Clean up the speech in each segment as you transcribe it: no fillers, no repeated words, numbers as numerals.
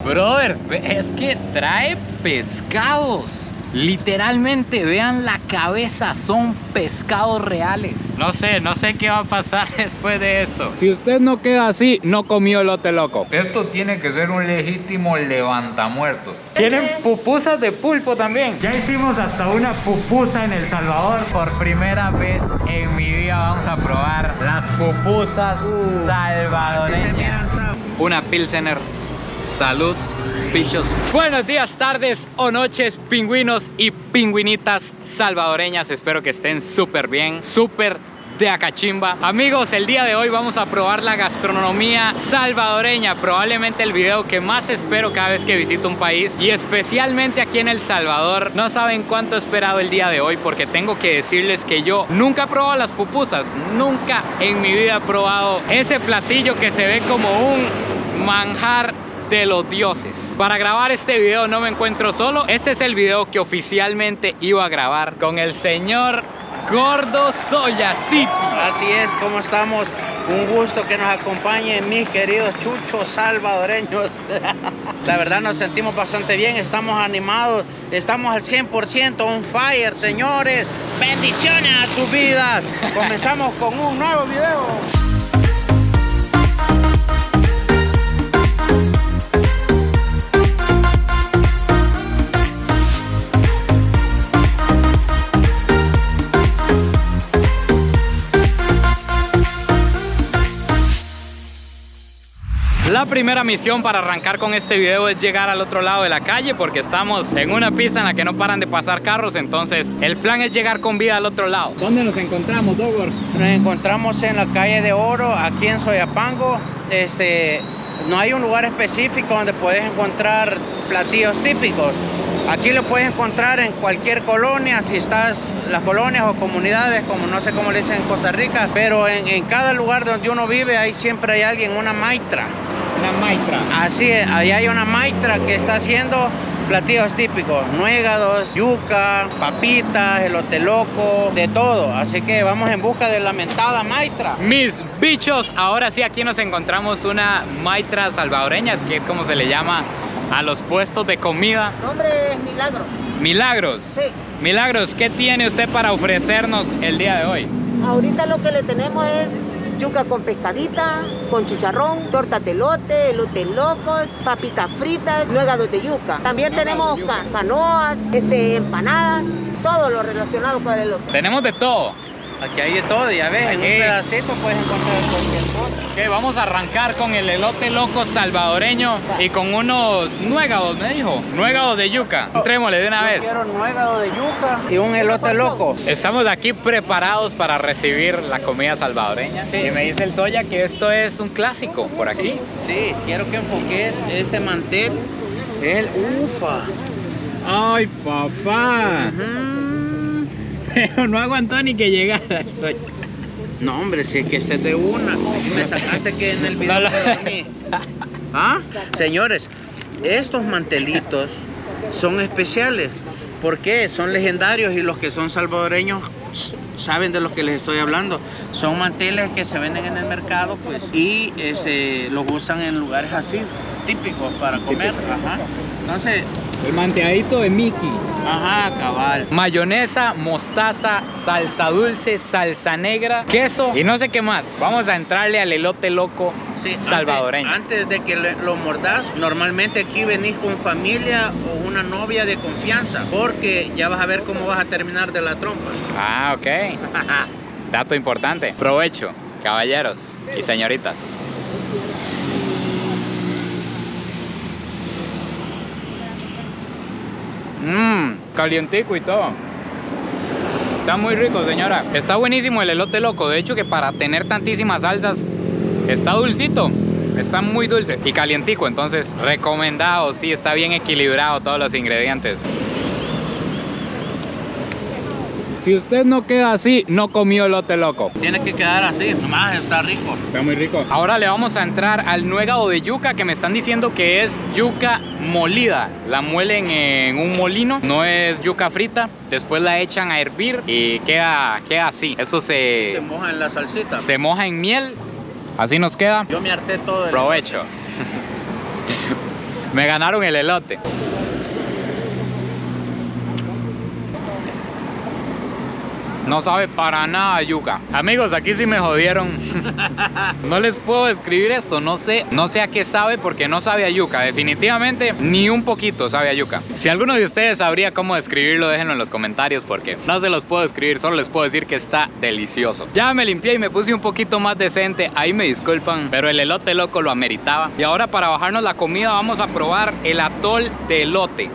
Brothers, es que trae pescados. Literalmente, vean la cabeza, son pescados reales. No sé qué va a pasar después de esto. Si usted no queda así, no comió elote loco. Esto tiene que ser un legítimo levantamuertos. Tienen pupusas de pulpo también. Ya hicimos hasta una pupusa en El Salvador. Por primera vez en mi vida vamos a probar las pupusas salvadoreñas. Una Pilsener. Salud, bichos. Buenos días, tardes o noches, pingüinos y pingüinitas salvadoreñas. Espero que estén súper bien, súper de acachimba. Amigos, el día de hoy vamos a probar la gastronomía salvadoreña. Probablemente el video que más espero cada vez que visito un país, y especialmente aquí en El Salvador. No saben cuánto he esperado el día de hoy, porque tengo que decirles que yo nunca he probado las pupusas. Nunca en mi vida he probado ese platillo que se ve como un manjar de los dioses. Para grabar este video no me encuentro solo. Este es el video que oficialmente iba a grabar con el señor Gordo Soya City. Así es, ¿cómo estamos? Un gusto que nos acompañen mis queridos chuchos salvadoreños. La verdad nos sentimos bastante bien, estamos animados, estamos al 100% on fire, señores. Bendiciones a sus vidas. Comenzamos con un nuevo video. La primera misión para arrancar con este video es llegar al otro lado de la calle, porque estamos en una pista en la que no paran de pasar carros. Entonces el plan es llegar con vida al otro lado. ¿Dónde nos encontramos, Dogor? Nos encontramos en la calle de Oro, aquí en Soyapango. No hay un lugar específico donde puedes encontrar platillos típicos. Aquí lo puedes encontrar en cualquier colonia, si estás las colonias o comunidades, como no sé cómo le dicen en Costa Rica, pero en cada lugar donde uno vive, ahí siempre hay alguien, una maitra. Una maitra. Así es, ahí hay una maitra que está haciendo platillos típicos, nuegados, yuca, papitas, elote loco, de todo. Así que vamos en busca de la mentada maitra. Mis bichos, ahora sí aquí nos encontramos una maitra salvadoreña, que es como se le llama a los puestos de comida. Mi nombre es Milagros. Milagros. Sí. Milagros, ¿qué tiene usted para ofrecernos el día de hoy? Ahorita lo que le tenemos es yuca con pescadita, con chicharrón, torta de elote locos, papitas fritas, nuegados de yuca. También tenemos canoas, empanadas, todo lo relacionado con el elote. Tenemos de todo. Aquí hay de todo, ya ves, en un pedacito puedes encontrar cualquier cosa. Ok, vamos a arrancar con el elote loco salvadoreño y con unos nuegados, me dijo. Nuegados de yuca. Entrémosle de una vez. Quiero nuegado de yuca y un elote loco. Estamos aquí preparados para recibir la comida salvadoreña. Sí. Y me dice el Soya que esto es un clásico por aquí. Sí, quiero que enfoques este mantel. Es el ufa. ¡Ay, papá! Pero no aguantó ni que llegara el Soya. No, hombre, si es que este es de una. Me sacaste que en el video No, me dormí. ¿Ah? Señores, estos mantelitos son especiales. ¿Por qué? Son legendarios, y los que son salvadoreños saben de lo que les estoy hablando. Son manteles que se venden en el mercado, pues, y los usan en lugares así, típicos para comer. Ajá. Entonces, el manteadito de Mickey. Ajá, cabal. Mayonesa, mostaza, salsa dulce, salsa negra, queso y no sé qué más. Vamos a entrarle al elote loco salvadoreño. Antes de que lo mordas, normalmente aquí venís con familia o una novia de confianza, porque ya vas a ver cómo vas a terminar de la trompa. Ah, ok. Dato importante. Provecho, caballeros y señoritas. Calientico y todo. Está muy rico, señora. Está buenísimo el elote loco. De hecho, que para tener tantísimas salsas, está dulcito. Está muy dulce y calientico. Entonces, recomendado. Sí, está bien equilibrado todos los ingredientes. Si usted no queda así, no comió elote loco. Tiene que quedar así, nomás está rico. Está muy rico. Ahora le vamos a entrar al nuegado de yuca, que me están diciendo que es yuca molida. La muelen en un molino, no es yuca frita. Después la echan a hervir y queda así. Esto se moja en la salsita. Se moja en miel. Así nos queda. Yo me harté todo. Provecho. Me ganaron el elote. No sabe para nada a yuca. Amigos, aquí sí me jodieron. No les puedo describir esto. No sé a qué sabe porque no sabe a yuca. Definitivamente ni un poquito sabe a yuca. Si alguno de ustedes sabría cómo describirlo, déjenlo en los comentarios porque no se los puedo describir. Solo les puedo decir que está delicioso. Ya me limpié y me puse un poquito más decente. Ahí me disculpan, pero el elote loco lo ameritaba. Y ahora para bajarnos la comida vamos a probar el atol de elote.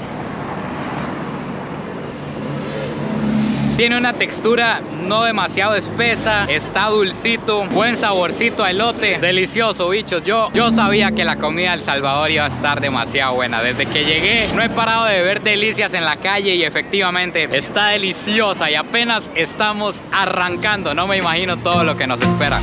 Tiene una textura no demasiado espesa, está dulcito, buen saborcito a elote, delicioso, bichos. Yo sabía que la comida de El Salvador iba a estar demasiado buena. Desde que llegué no he parado de ver delicias en la calle y efectivamente está deliciosa y apenas estamos arrancando. No me imagino todo lo que nos espera.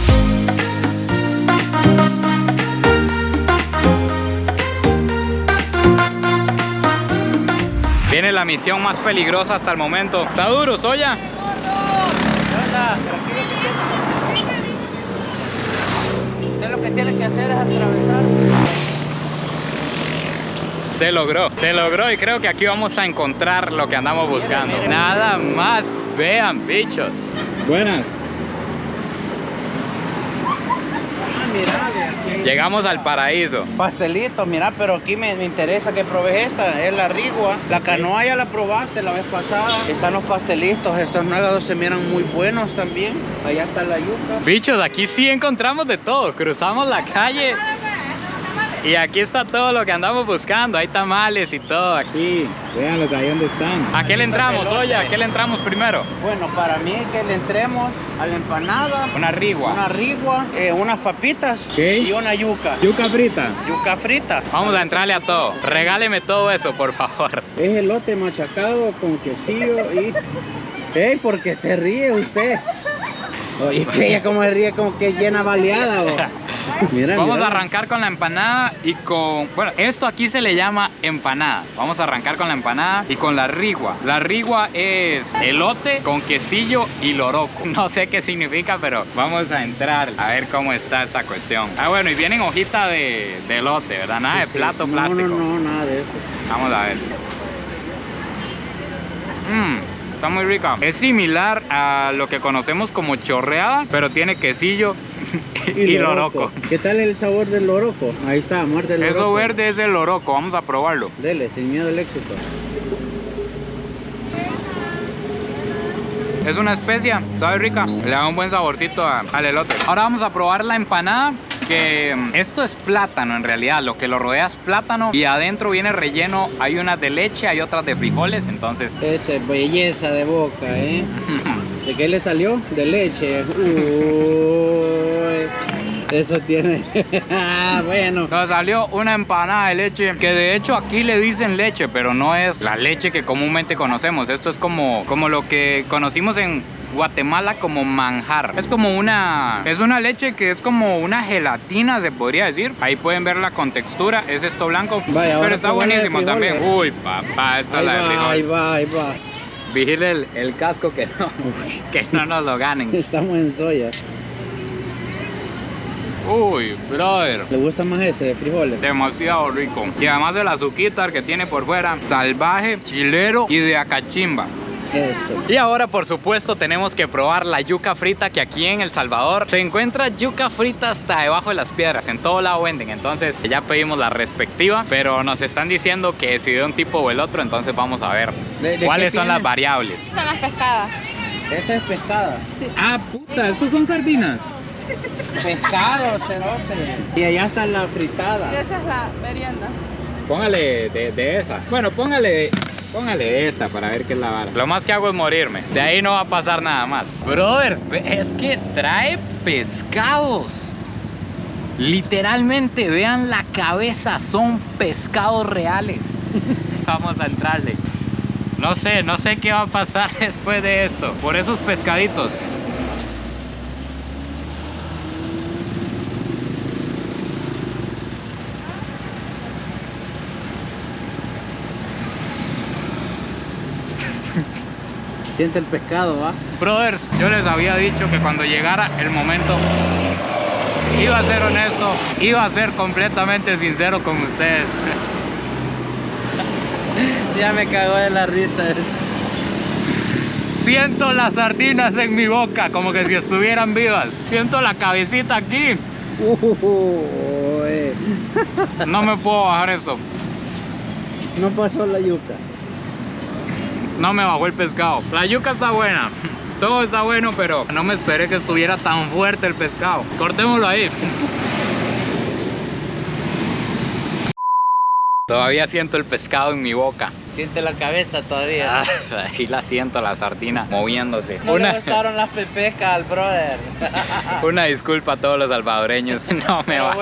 Viene la misión más peligrosa hasta el momento. ¿Está duro, Soya? Usted lo que tiene que hacer es atravesar. Se logró y creo que aquí vamos a encontrar lo que andamos buscando. Nada más, vean, bichos. Buenas. Mira, llegamos al paraíso. Pastelito, mira, pero aquí me interesa que probes esta, es la rigua. La canoa ya la probaste la vez pasada. Están los pastelitos, estos nuggets se miran muy buenos también. Allá está la yuca. Bichos, aquí sí encontramos de todo. Cruzamos la calle y aquí está todo lo que andamos buscando. Hay tamales y todo aquí. Véanlos ahí donde están. ¿A qué le entramos, oye? ¿A qué le entramos primero? Bueno, para mí que le entremos a la empanada. Una rigua. Una rigua, unas papitas y una yuca. Yuca frita. Yuca frita. Vamos a entrarle a todo. Regáleme todo eso, por favor. Es elote machacado con quesillo y... ¡Ey! ¿Por qué se ríe usted? Oye, que ella como se ríe, como que llena baleada. Mira, vamos mira. a arrancar con la empanada y con... Bueno, esto aquí se le llama empanada. Vamos a arrancar con la empanada y con la rigua. La rigua es elote con quesillo y loroco. No sé qué significa, pero vamos a entrar a ver cómo está esta cuestión. Ah, bueno, y vienen hojita de elote, ¿verdad? Nada de plato plástico. No, nada de eso. Vamos a ver. Está muy rica. Es similar a lo que conocemos como chorreada, pero tiene quesillo y loroco. ¿Qué tal el sabor del loroco? Ahí está, muerde el loroco. Eso verde es el loroco, vamos a probarlo. Dele, sin miedo al éxito. Es una especia, sabe rica, le da un buen saborcito al elote. Ahora vamos a probar la empanada, que esto es plátano en realidad, lo que lo rodea es plátano y adentro viene relleno, hay unas de leche, hay otras de frijoles, entonces... Esa belleza de boca, ¿eh? ¿De qué le salió? De leche. Uy, eso tiene... bueno. Nos salió una empanada de leche, que de hecho aquí le dicen leche, pero no es la leche que comúnmente conocemos. Esto es como lo que conocimos en Guatemala como manjar. Es como una leche que es como una gelatina, se podría decir. Ahí pueden verla con textura, es esto blanco. Vaya, pero está buenísimo también. Uy, papá, esta es la de frijol. Ahí va. Vigile el casco que no nos lo ganen. Estamos en soya. Uy, brother. ¿Le gusta más ese de frijoles? Demasiado rico. Y además el azuquitar que tiene por fuera, salvaje, chilero y de acachimba. Eso. Y ahora, por supuesto, tenemos que probar la yuca frita, que aquí en El Salvador se encuentra yuca frita hasta debajo de las piedras. En todo lado venden. Entonces ya pedimos la respectiva, pero nos están diciendo que si de un tipo o el otro, entonces vamos a ver cuáles son las variables. Son las pescadas. Esa es pescada. Sí. Ah, puta, ¿estos son sardinas? Pescado, cerote. Y allá está la fritada. Y esa es la merienda. Póngale de esa. Bueno, póngale esta para ver qué es la vara. Lo más que hago es morirme. De ahí no va a pasar nada más. Brothers, es que trae pescados. Literalmente, vean la cabeza. Son pescados reales. Vamos a entrarle. No sé qué va a pasar después de esto. Por esos pescaditos. Siente el pescado, ¿va? Brothers, yo les había dicho que cuando llegara el momento iba a ser honesto, iba a ser completamente sincero con ustedes. Ya me cagó de la risa. Siento las sardinas en mi boca, como que si estuvieran vivas. Siento la cabecita aquí. No me puedo bajar esto. No pasó la yuca. No me bajó el pescado. La yuca está buena. Todo está bueno, pero no me esperé que estuviera tan fuerte el pescado. Cortémoslo ahí. Todavía siento el pescado en mi boca. Siente la cabeza todavía. Ahí la siento, la sardina moviéndose. No le gustaron las pepecas al brother. Una disculpa a todos los salvadoreños. No me va.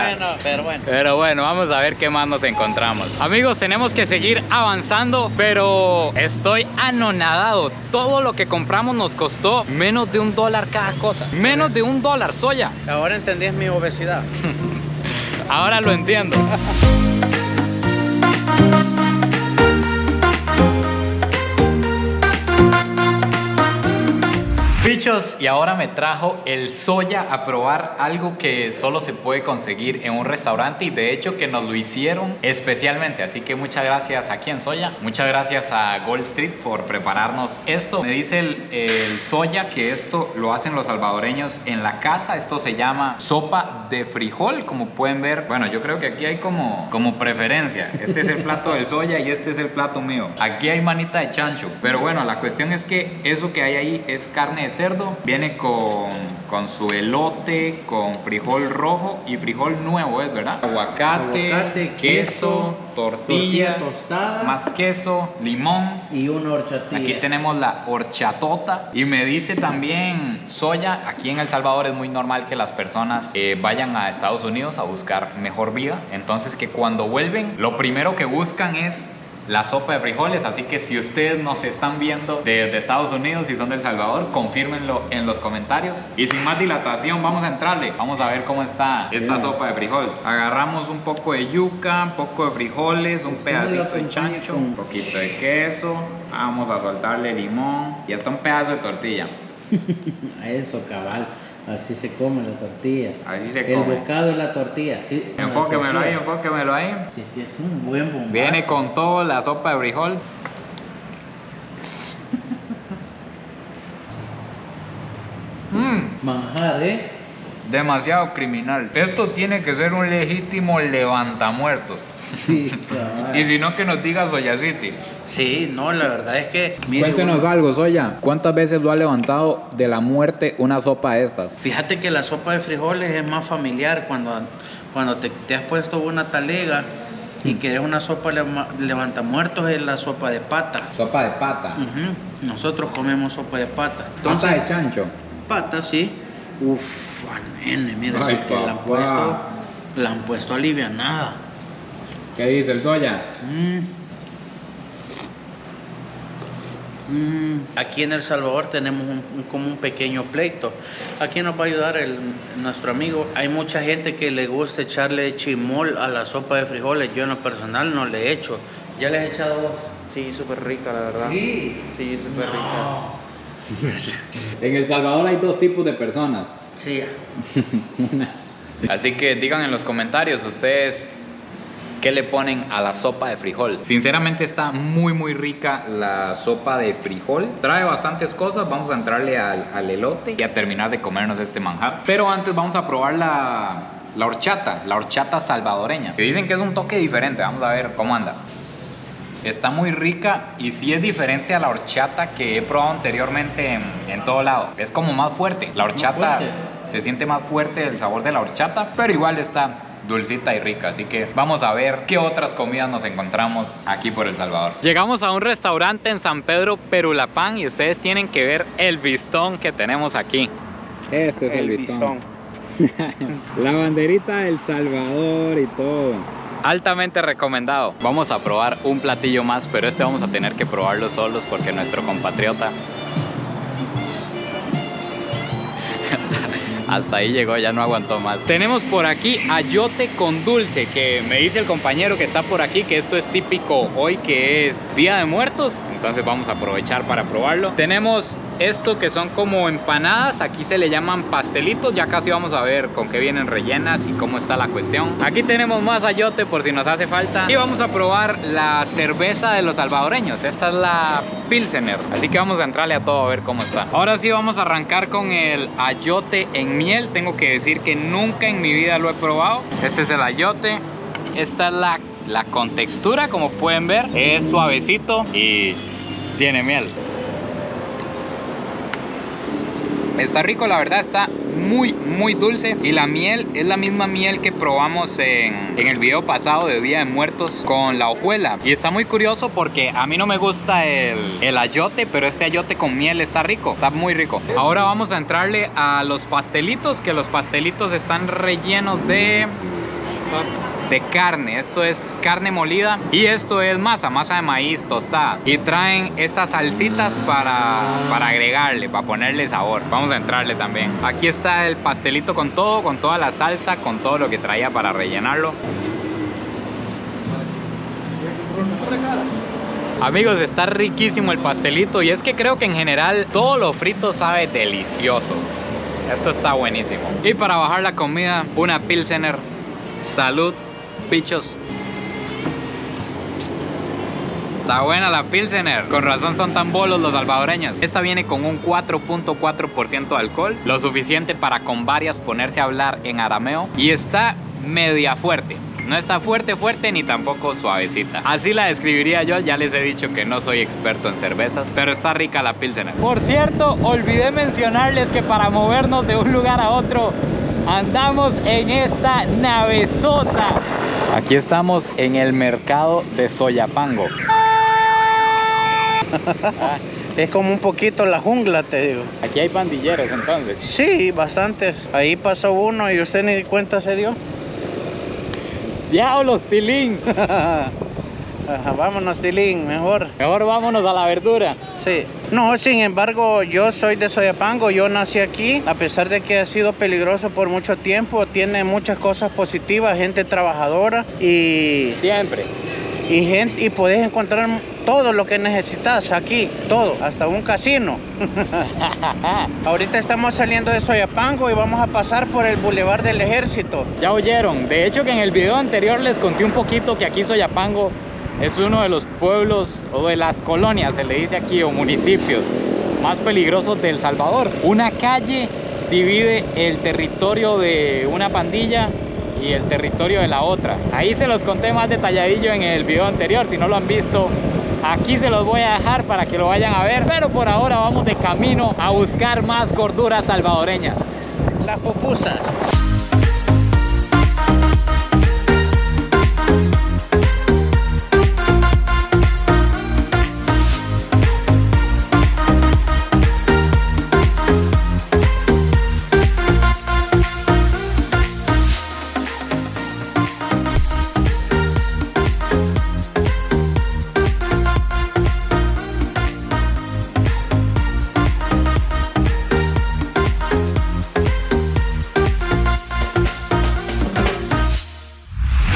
Pero bueno, vamos a ver qué más nos encontramos. Amigos, tenemos que seguir avanzando, pero estoy anonadado. Todo lo que compramos nos costó menos de $1 cada cosa. Menos de $1, soya. Ahora entendí mi obesidad. Ahora lo entiendo. Bichos, y ahora me trajo el soya a probar algo que solo se puede conseguir en un restaurante y de hecho que nos lo hicieron especialmente, así que muchas gracias aquí en Soya, muchas gracias a Gold Street por prepararnos esto. Me dice el soya que esto lo hacen los salvadoreños en la casa, esto se llama sopa de frijol, como pueden ver. Bueno, yo creo que aquí hay como preferencia, este es el plato del soya y este es el plato mío. Aquí hay manita de chancho, pero bueno, la cuestión es que eso que hay ahí es carne de cerdo, viene con su elote, con frijol rojo y frijol nuevo, ¿es verdad? Aguacate, queso, tortilla tostada, más queso, limón y una horchatilla. Aquí tenemos la horchatota y me dice también soya. Aquí en El Salvador es muy normal que las personas vayan a Estados Unidos a buscar mejor vida, entonces que cuando vuelven lo primero que buscan es la sopa de frijoles, así que si ustedes nos están viendo de Estados Unidos y son de El Salvador, confírmenlo en los comentarios. Y sin más dilatación, vamos a entrarle. Vamos a ver cómo está esta sopa de frijol. Agarramos un poco de yuca, un poco de frijoles, un pedacito de chancho, un poquito de queso. Vamos a soltarle limón y hasta un pedazo de tortilla. Eso, cabal. Así se come la tortilla. Así se come. El bocado y la tortilla. Sí, enfóquemelo ahí, enfóquemelo ahí. Sí, es un buen bombazo. Viene con todo la sopa de frijol. Manjar, Demasiado criminal. Esto tiene que ser un legítimo levantamuertos. Sí, claro. Y si no, que nos diga Soya City. Sí, no, la verdad es que... Cuéntenos algo, Soya. ¿Cuántas veces lo ha levantado de la muerte una sopa de estas? Fíjate que la sopa de frijoles es más familiar cuando te has puesto una talega y quieres una sopa levantamuertos, es la sopa de pata. Sopa de pata. Nosotros comemos sopa de pata. Pata de chancho. Pata, sí. Uf, nene, mira, ay, si que la han puesto alivianada. ¿Qué dice el Soya? Aquí en El Salvador tenemos como un pequeño pleito. Aquí nos va a ayudar nuestro amigo. Hay mucha gente que le gusta echarle chimol a la sopa de frijoles. Yo en lo personal no le he hecho. ¿Ya le has echado vos? Sí, súper rica, la verdad. Sí. Sí, súper rica. En El Salvador hay dos tipos de personas. Sí. Así que digan en los comentarios ustedes qué le ponen a la sopa de frijol. Sinceramente está muy rica la sopa de frijol. Trae bastantes cosas. Vamos a entrarle al elote y a terminar de comernos este manjar. Pero antes vamos a probar la horchata salvadoreña, que dicen que es un toque diferente. Vamos a ver cómo anda. Está muy rica y sí es diferente a la horchata que he probado anteriormente en todo lado. Es como más fuerte. La horchata se siente más fuerte el sabor de la horchata, pero igual está dulcita y rica, así que vamos a ver qué otras comidas nos encontramos aquí por El Salvador. Llegamos a un restaurante en San Pedro Perulapán y ustedes tienen que ver el bistón que tenemos aquí. Este es el bistón. La banderita de El Salvador y todo. Altamente recomendado. Vamos a probar un platillo más, pero este vamos a tener que probarlo solos porque nuestro compatriota hasta ahí llegó, ya no aguantó más. Tenemos por aquí ayote con dulce, que me dice el compañero que está por aquí que esto es típico hoy que es Día de Muertos, entonces vamos a aprovechar para probarlo. Tenemos esto que son como empanadas, aquí se le llaman pastelitos. Ya casi vamos a ver con qué vienen rellenas y cómo está la cuestión. Aquí tenemos más ayote por si nos hace falta. Y vamos a probar la cerveza de los salvadoreños. Esta es la Pilsener, así que vamos a entrarle a todo a ver cómo está. Ahora sí vamos a arrancar con el ayote en miel. Tengo que decir que nunca en mi vida lo he probado. Este es el ayote. Esta es la contextura, como pueden ver, es suavecito y tiene miel. Está rico, la verdad, está muy dulce. Y la miel es la misma miel que probamos en el video pasado de Día de Muertos con la hojuela. Y está muy curioso porque a mí no me gusta el ayote, pero este ayote con miel está rico, está muy rico. Ahora vamos a entrarle a los pastelitos, que los pastelitos están rellenos de carne. Esto es carne molida y esto es masa de maíz tostada, y traen estas salsitas para agregarle, para ponerle sabor. Vamos a entrarle también. Aquí está el pastelito con todo, con toda la salsa, con todo lo que traía para rellenarlo. Amigos, está riquísimo el pastelito, y es que creo que en general todo lo frito sabe delicioso. Esto está buenísimo. Y para bajar la comida, una Pilsener. Salud, bichos. Está buena la Pilsener. Con razón son tan bolos los salvadoreños. Esta viene con un 4.4% de alcohol, lo suficiente para con varias ponerse a hablar en arameo. Y está media fuerte. No está fuerte ni tampoco suavecita. Así la describiría yo. Ya les he dicho que no soy experto en cervezas, pero está rica la Pilsener. Por cierto, olvidé mencionarles que para movernos de un lugar a otro andamos en esta navezota. Aquí estamos en el mercado de Soyapango. Es como un poquito la jungla, te digo. Aquí hay pandilleros entonces. Sí, bastantes. Ahí pasó uno y usted ni cuenta se dio. ¡Diablos, Tilín! Ajá, vámonos, Tilín, mejor. Mejor vámonos a la verdura. Sí. No, sin embargo, yo soy de Soyapango, yo nací aquí. A pesar de que ha sido peligroso por mucho tiempo, tiene muchas cosas positivas, gente trabajadora y... Siempre. Y puedes encontrar todo lo que necesitas aquí, todo, hasta un casino. Ahorita estamos saliendo de Soyapango y vamos a pasar por el Boulevard del Ejército. Ya oyeron, de hecho que en el video anterior les conté un poquito que aquí Soyapango es uno de los pueblos o de las colonias, se le dice aquí, o municipios más peligrosos de El Salvador. Una calle divide el territorio de una pandilla y el territorio de la otra. Ahí se los conté más detalladillo en el video anterior. Si no lo han visto, aquí se los voy a dejar para que lo vayan a ver. Pero por ahora vamos de camino a buscar más gorduras salvadoreñas. Las pupusas.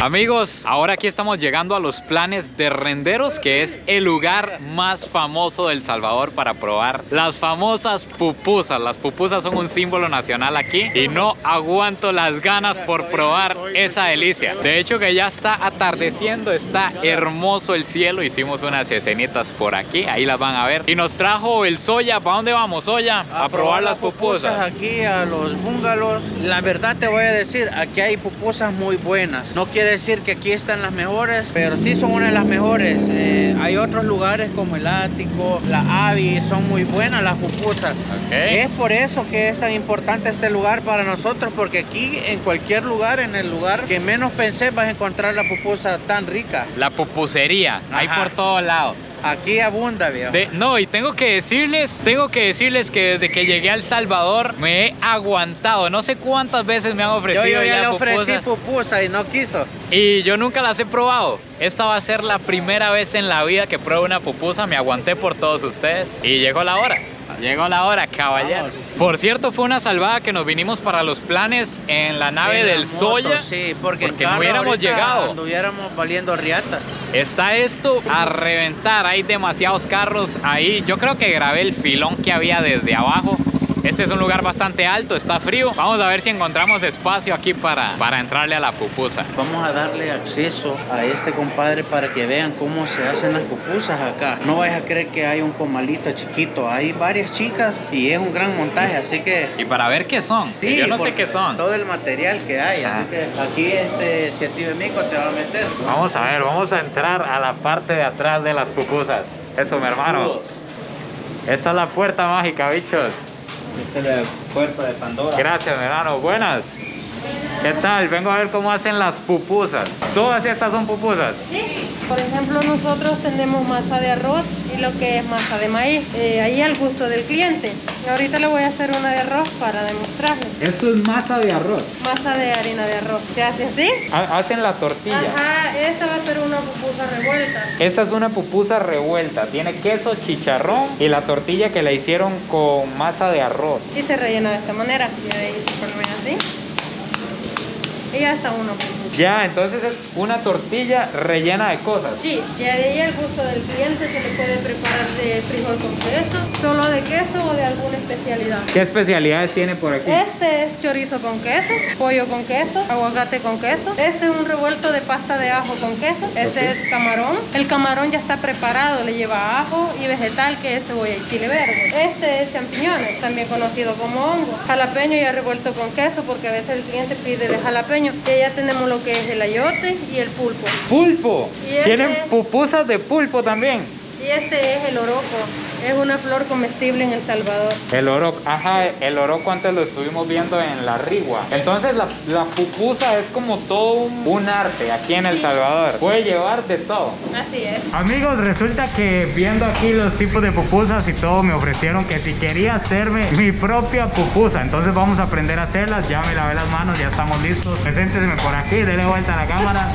Amigos, ahora aquí estamos llegando a los Planes de Renderos, que es el lugar más famoso de El Salvador para probar las famosas pupusas. Las pupusas son un símbolo nacional aquí y no aguanto las ganas por probar esa delicia. De hecho que ya está atardeciendo, está hermoso el cielo. Hicimos unas escenitas por aquí, ahí las van a ver. Y nos trajo el Soya. ¿Para dónde vamos, Soya? A probar las pupusas. Aquí a los bungalows. La verdad te voy a decir, aquí hay pupusas muy buenas. No quiere decir que aquí están las mejores, pero sí son una de las mejores. Hay otros lugares como el Ático, la Avi, son muy buenas las pupusas. Okay. Es por eso que es tan importante este lugar para nosotros, porque aquí en cualquier lugar, en el lugar que menos pensé, vas a encontrar la pupusa tan rica. La pupusería, hay por todos lados. Aquí abunda, viejo. No, y tengo que decirles que desde que llegué a El Salvador me he aguantado. No sé cuántas veces me han ofrecido. Yo ya le pupusas, ofrecí pupusa y no quiso. y yo nunca las he probado. Esta va a ser la primera vez en la vida que pruebo una pupusa. Me aguanté por todos ustedes y llegó la hora. Llegó la hora, caballero. Vamos. Por cierto, fue una salvada que nos vinimos para los planes en la nave En la del moto, Zoya. Sí, porque en no carro hubiéramos ahorita llegado. anduviéramos valiendo riata. Está esto a reventar, hay demasiados carros ahí. Yo creo que grabé el filón que había desde abajo. Este es un lugar bastante alto, está frío. Vamos a ver si encontramos espacio aquí para entrarle a la pupusa. Vamos a darle acceso a este compadre para que vean cómo se hacen las pupusas acá. No vayas a creer que hay un comalito chiquito. Hay varias chicas y es un gran montaje, así que... Y para ver qué son, que Sí, yo no sé porque qué son. todo el material que hay, Ah. así que aquí si a ti me mico te va a meter. Vamos a ver, vamos a entrar a la parte de atrás de las pupusas. Eso, mi hermano. Esta es la puerta mágica, bichos. Esta es la puerta de Pandora. Gracias, mi hermano. Buenas. ¿Qué tal? Vengo a ver cómo hacen las pupusas. Todas estas son pupusas. Sí, por ejemplo, nosotros tenemos masa de arroz y lo que es masa de maíz, ahí al gusto del cliente. Y ahorita le voy a hacer una de arroz para demostrarle. Esto es masa de arroz. Masa de harina de arroz. ¿Se hace así? Hacen la tortilla. Ajá, esta va a ser una pupusa revuelta. Esta es una pupusa revuelta. Tiene queso, chicharrón y la tortilla que la hicieron con masa de arroz. Y se rellena de esta manera. Y ahí se pone así. Y ya está uno. Ya, entonces es una tortilla rellena de cosas. Sí, y ahí al gusto del cliente se le puede preparar de frijol con queso, solo de queso o de alguna especialidad. ¿Qué especialidades tiene por aquí? Este es chorizo con queso, pollo con queso, aguacate con queso. Este es un revuelto de pasta de ajo con queso. Este es camarón. El camarón ya está preparado, le lleva ajo y vegetal que es cebolla y chile verde. Este es champiñones, también conocido como hongo. Jalapeño ya revuelto con queso porque a veces el cliente pide de jalapeño. Y ya tenemos lo que es el ayote y el pulpo. ¡Pulpo! Y este- Tienen pupusas de pulpo también. Y este es el oroco. Es una flor comestible en El Salvador. El oroco, ajá, el oroco antes lo estuvimos viendo en la rigua. Entonces la pupusa es como todo un arte aquí en El Salvador. Puede llevar de todo. Así es. Amigos, resulta que viendo aquí los tipos de pupusas y todo, me ofrecieron que si quería hacerme mi propia pupusa. Entonces vamos a aprender a hacerlas. Ya me lavé las manos, ya estamos listos. Presénteseme por aquí, dele vuelta a la cámara.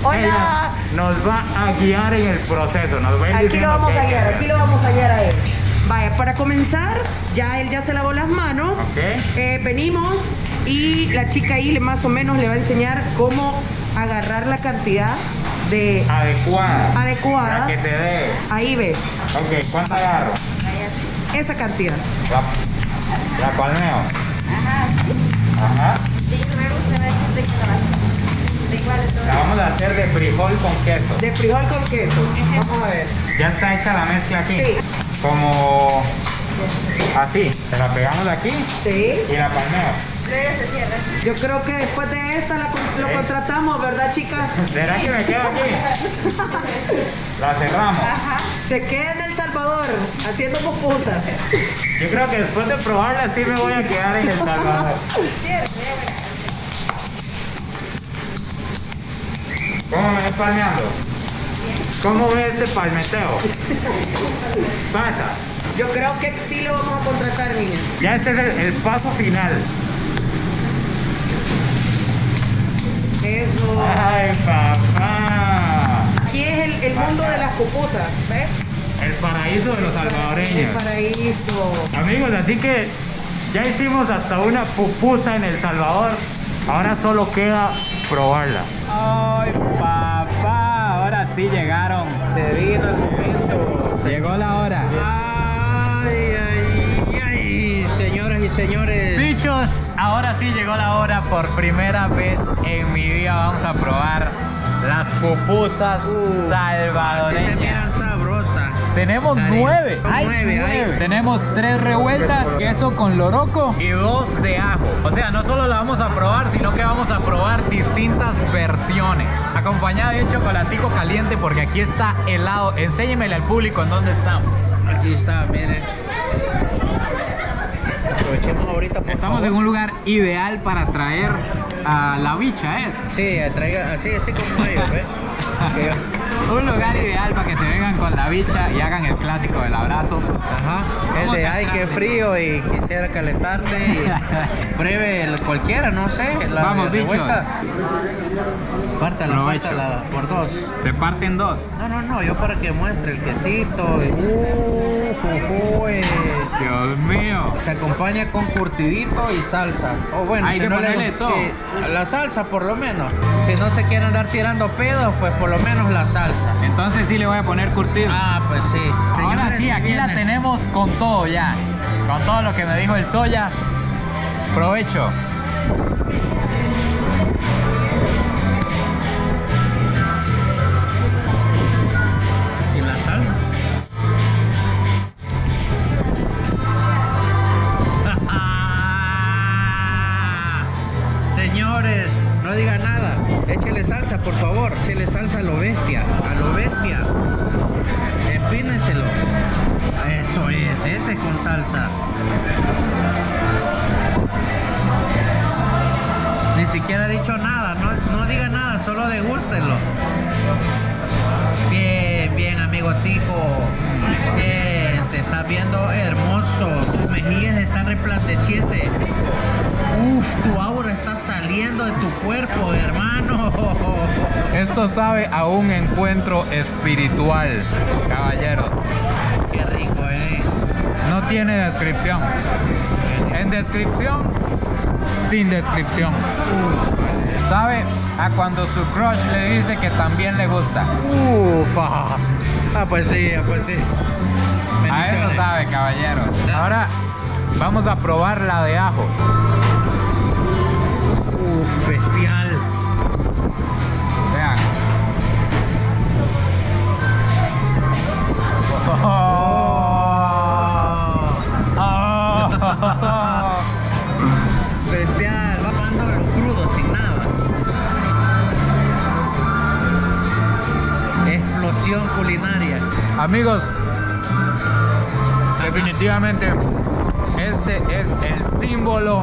Hola. Ella nos va a guiar en el proceso. Nos va a ir Aquí lo diciendo vamos qué a hay que guiar, hacer. aquí lo vamos a guiar a él. Vaya, para comenzar, ya él ya se lavó las manos. Ok. Venimos y la chica ahí más o menos le va a enseñar cómo agarrar la cantidad de Adecuada. adecuada. La que se debe. Ahí ve, Ok, ¿cuánto agarro? esa cantidad. La palmeo. Ajá. La vamos a hacer de frijol con queso. De frijol con queso. Vamos a ver. Ya está hecha la mezcla aquí. Sí. Como así. Se la pegamos aquí Sí. y la palmeo. Yo creo que después de esta lo contratamos, ¿verdad, chicas? ¿Será que me quedo aquí? La cerramos. Se queda en El Salvador haciendo pupusas. Yo creo que después de probarla sí me voy a quedar en El Salvador. ¿Cómo me ves palmeando? ¿Cómo ves este palmeteo? Pasa. Yo creo que sí lo vamos a contratar, niña. Ya este es el paso final. Eso. ¡Ay, papá! Aquí es el mundo de las pupusas, ¿ves? El paraíso de los El salvadoreños. paraíso. Amigos, así que ya hicimos hasta una pupusa en El Salvador. Ahora solo queda probarla. ¡Ay, papá! Ahora sí llegaron. Se vino el momento. Llegó la hora. Ay, ay, ay, señoras y señores. Bichos, ahora sí llegó la hora. Por primera vez en mi vida vamos a probar las pupusas Así se salvadoreñas. miran sabrosas. Tenemos Cariño. 9. Son Hay 9, 9. Tenemos 3 revueltas, queso con loroco y 2 de ajo. O sea, no solo la vamos a probar, sino que vamos a probar distintas versiones. Acompañada de un chocolatico caliente porque aquí está helado. Enséñemele al público en dónde estamos. Aquí está, miren. Aprovechemos ahorita, por Estamos favor. en un lugar ideal para traer a la bicha, ¿es? Sí, traiga así como ellos, ¿ves? Un lugar ideal para que se vengan con la bicha y hagan el clásico del abrazo. Ajá. El Vamos de a ay, qué entrarle. frío y quisiera calentarte. Y pruebe cualquiera, no sé. Vamos, bichos. revuelta. Pártala, Provecho. pártala por dos. Se parte en dos. No, yo para que muestre el quesito. Dios mío. Se acompaña con curtidito y salsa. O bueno, Hay que no le ponerle gusta, todo. sí, la salsa por lo menos. Si no se quieren andar tirando pedos, pues por lo menos la salsa. Entonces sí le voy a poner curtido. Ah, pues sí. Ahora Señores, sí, aquí la viene. tenemos con todo ya. Con todo lo que me dijo el soya. Provecho. ¿Y la salsa? Señores, no diga nada. Échele salsa, por favor. Échele salsa a lo bestia. A lo bestia. Empínenselo. Eso es, ese con salsa. Ni siquiera ha dicho nada. No diga nada, solo degústenlo. Bien, amigo Tico. Bien, te estás viendo hermoso. Tus mejillas están resplandecientes. Uf, tu aura está saliendo de tu cuerpo, hermano. Esto sabe a un encuentro espiritual, caballero. Qué rico, No tiene descripción. En descripción, sin descripción. Sabe a cuando su crush le dice que también le gusta. Ufa. Ah, pues sí, pues sí. A eso Bendiciones. sabe, caballeros. Ahora vamos a probar la de ajo. Uf, bestial. Vean. Bestial. Va pasando crudo, sin nada. Explosión culinaria. Amigos, definitivamente este es el símbolo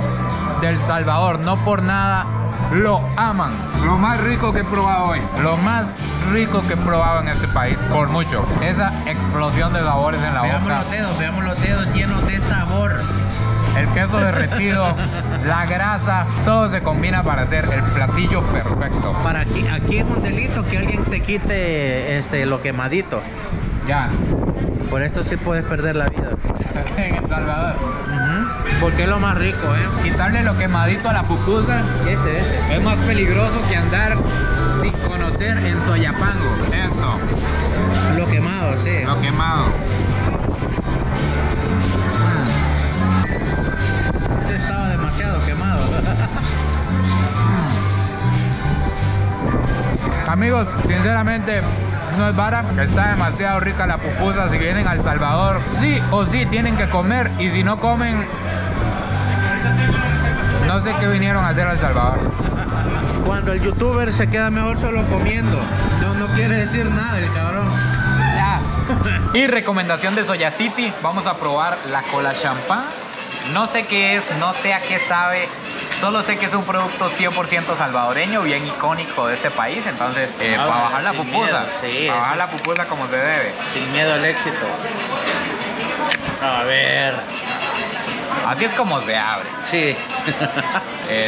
del Salvador. No por nada lo aman. Lo más rico que he probado hoy. Lo más rico que he probado en este país. Por mucho. Esa explosión de sabores en la boca. Veamos los dedos llenos de sabor. El queso derretido, la grasa, todo se combina para hacer el platillo perfecto. Para aquí es un delito que alguien te quite lo quemadito. Ya, Por esto sí puedes perder la vida. en El Salvador. Porque es lo más rico, Quitarle lo quemadito a la pupusa es más peligroso que andar sin conocer en Soyapango. Esto, Lo quemado, sí. lo quemado. Ese estaba demasiado quemado. Amigos, sinceramente no es vara, está demasiado rica la pupusa. Si vienen a El Salvador, sí o sí tienen que comer, y si no comen, no sé qué vinieron a hacer a El Salvador. Cuando el youtuber se queda mejor solo comiendo, no quiere decir nada el cabrón. Ya. Y recomendación de Soya City, vamos a probar la cola champán. No sé qué es, no sé a qué sabe, solo sé que es un producto 100% salvadoreño, bien icónico de este país. Entonces, para bajar la sin pupusa, miedo, sí, para bajar eso. la pupusa como se debe. Sin miedo al éxito. A ver. Así es como se abre. Sí.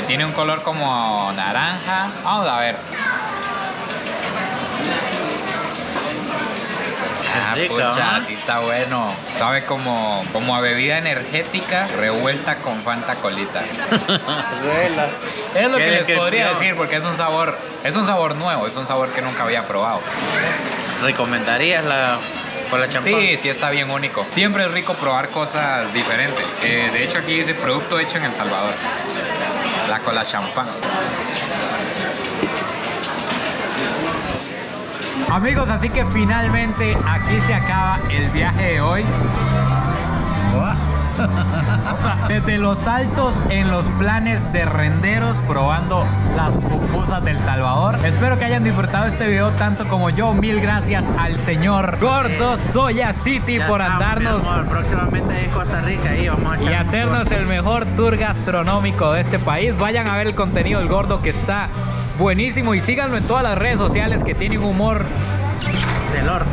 Tiene un color como naranja. Vamos a ver. Ah, Rico, pucha, ¿no? sí está bueno. Sabe como a bebida energética revuelta con Fanta Colita. Es lo Qué que les podría descripción. decir, porque es un sabor nuevo, es un sabor que nunca había probado. ¿Recomendarías la cola champán? Sí, sí está bien único. Siempre es rico probar cosas diferentes. De hecho, aquí dice producto hecho en El Salvador. La cola champán. Amigos, así que finalmente aquí se acaba el viaje de hoy. Desde los altos en los planes de renderos, probando las pupusas del Salvador. Espero que hayan disfrutado este video tanto como yo. Mil gracias al señor Gordo Soya City Ya por estamos, andarnos mi amor. Próximamente en Costa Rica, ahí vamos a y echar un hacernos corte. el mejor tour gastronómico de este país. Vayan a ver el contenido del Gordo, que está buenísimo, y síganlo en todas las redes sociales, que tiene un humor del orto.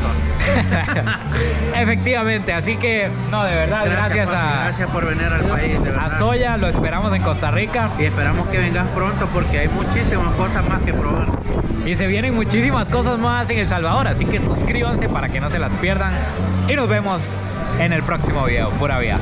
Efectivamente, así que, no, de verdad, gracias Gracias por venir al país, de verdad. a Zoya, lo esperamos en Costa Rica. Y esperamos que vengas pronto porque hay muchísimas cosas más que probar. Y se vienen muchísimas cosas más en El Salvador, así que suscríbanse para que no se las pierdan. Y nos vemos en el próximo video. Pura vida.